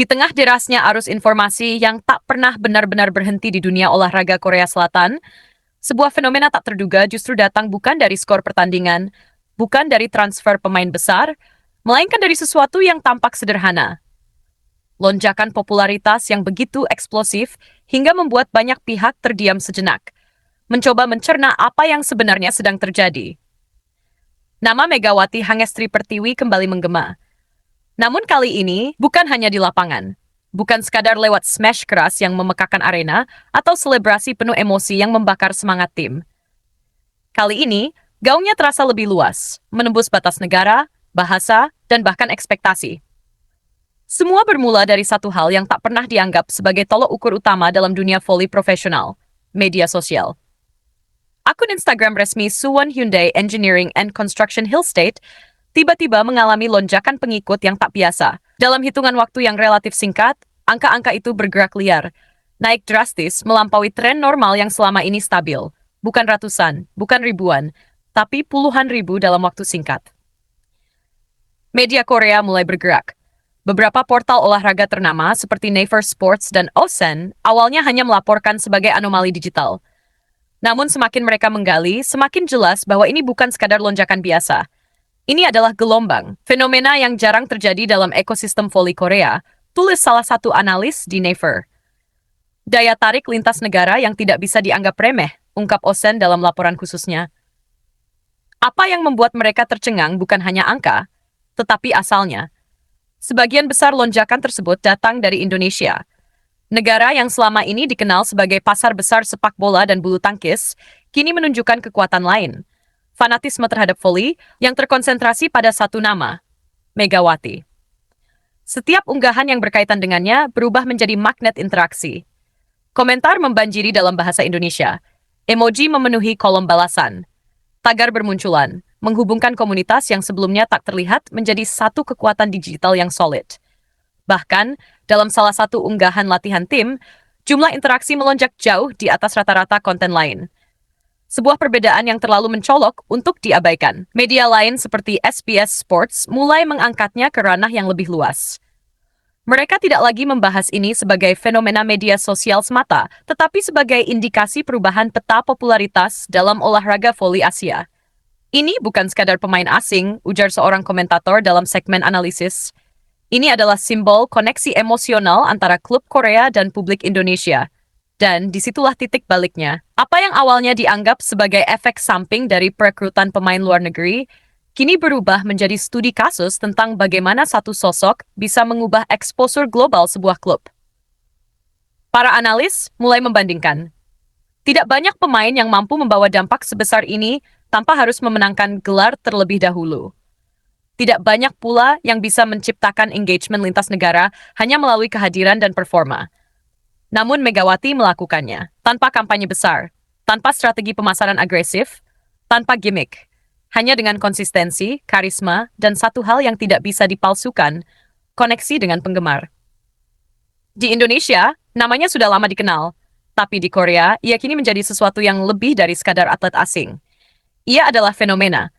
Di tengah derasnya arus informasi yang tak pernah benar-benar berhenti di dunia olahraga Korea Selatan, sebuah fenomena tak terduga justru datang bukan dari skor pertandingan, bukan dari transfer pemain besar, melainkan dari sesuatu yang tampak sederhana. Lonjakan popularitas yang begitu eksplosif hingga membuat banyak pihak terdiam sejenak, mencoba mencerna apa yang sebenarnya sedang terjadi. Nama Megawati Hangestri Pertiwi kembali menggema. Namun kali ini bukan hanya di lapangan, bukan sekadar lewat smash keras yang memekakan arena atau selebrasi penuh emosi yang membakar semangat tim. Kali ini, gaungnya terasa lebih luas, menembus batas negara, bahasa, dan bahkan ekspektasi. Semua bermula dari satu hal yang tak pernah dianggap sebagai tolok ukur utama dalam dunia voli profesional, media sosial. Akun Instagram resmi Suwon Hyundai Engineering and Construction Hillstate tiba-tiba mengalami lonjakan pengikut yang tak biasa. Dalam hitungan waktu yang relatif singkat, angka-angka itu bergerak liar, naik drastis melampaui tren normal yang selama ini stabil. Bukan ratusan, bukan ribuan, tapi puluhan ribu dalam waktu singkat. Media Korea mulai bergerak. Beberapa portal olahraga ternama seperti Naver Sports dan Osen awalnya hanya melaporkan sebagai anomali digital. Namun semakin mereka menggali, semakin jelas bahwa ini bukan sekadar lonjakan biasa. Ini adalah gelombang, fenomena yang jarang terjadi dalam ekosistem voli Korea, tulis salah satu analis di Naver. Daya tarik lintas negara yang tidak bisa dianggap remeh, ungkap Osen dalam laporan khususnya. Apa yang membuat mereka tercengang bukan hanya angka, tetapi asalnya. Sebagian besar lonjakan tersebut datang dari Indonesia. Negara yang selama ini dikenal sebagai pasar besar sepak bola dan bulu tangkis, kini menunjukkan kekuatan lain. Fanatisme terhadap voli yang terkonsentrasi pada satu nama, Megawati. Setiap unggahan yang berkaitan dengannya berubah menjadi magnet interaksi. Komentar membanjiri dalam bahasa Indonesia. Emoji memenuhi kolom balasan. Tagar bermunculan, menghubungkan komunitas yang sebelumnya tak terlihat menjadi satu kekuatan digital yang solid. Bahkan, dalam salah satu unggahan latihan tim, jumlah interaksi melonjak jauh di atas rata-rata konten lain. Sebuah perbedaan yang terlalu mencolok untuk diabaikan. Media lain seperti SBS Sports mulai mengangkatnya ke ranah yang lebih luas. Mereka tidak lagi membahas ini sebagai fenomena media sosial semata, tetapi sebagai indikasi perubahan peta popularitas dalam olahraga voli Asia. Ini bukan sekadar pemain asing, ujar seorang komentator dalam segmen analisis. Ini adalah simbol koneksi emosional antara klub Korea dan publik Indonesia. Dan disitulah titik baliknya. Apa yang awalnya dianggap sebagai efek samping dari perekrutan pemain luar negeri, kini berubah menjadi studi kasus tentang bagaimana satu sosok bisa mengubah exposure global sebuah klub. Para analis mulai membandingkan. Tidak banyak pemain yang mampu membawa dampak sebesar ini tanpa harus memenangkan gelar terlebih dahulu. Tidak banyak pula yang bisa menciptakan engagement lintas negara hanya melalui kehadiran dan performa. Namun Megawati melakukannya, tanpa kampanye besar, tanpa strategi pemasaran agresif, tanpa gimmick, hanya dengan konsistensi, karisma, dan satu hal yang tidak bisa dipalsukan, koneksi dengan penggemar. Di Indonesia, namanya sudah lama dikenal, tapi di Korea, ia kini menjadi sesuatu yang lebih dari sekadar atlet asing. Ia adalah fenomena.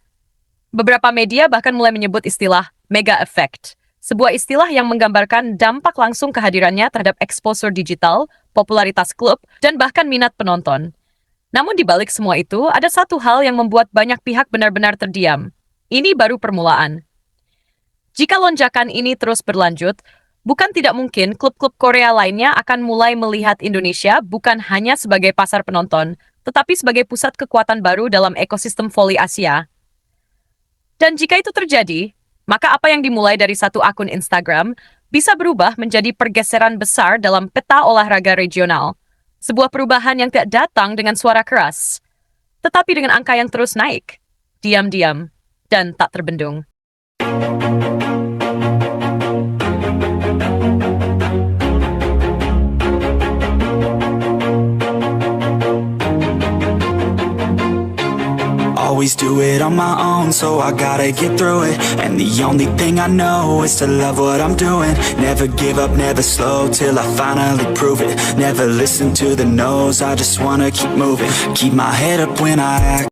Beberapa media bahkan mulai menyebut istilah mega effect, sebuah istilah yang menggambarkan dampak langsung kehadirannya terhadap exposure digital, popularitas klub, dan bahkan minat penonton. Namun di balik semua itu, ada satu hal yang membuat banyak pihak benar-benar terdiam. Ini baru permulaan. Jika lonjakan ini terus berlanjut, bukan tidak mungkin klub-klub Korea lainnya akan mulai melihat Indonesia bukan hanya sebagai pasar penonton, tetapi sebagai pusat kekuatan baru dalam ekosistem voli Asia. Dan jika itu terjadi, maka apa yang dimulai dari satu akun Instagram bisa berubah menjadi pergeseran besar dalam peta olahraga regional. Sebuah perubahan yang tidak datang dengan suara keras, tetapi dengan angka yang terus naik, diam-diam, dan tak terbendung. Always do it on my own, so I gotta get through it. And the only thing I know is to love what I'm doing. Never give up, never slow, till I finally prove it. Never listen to the no's, I just wanna keep moving. Keep my head up when I act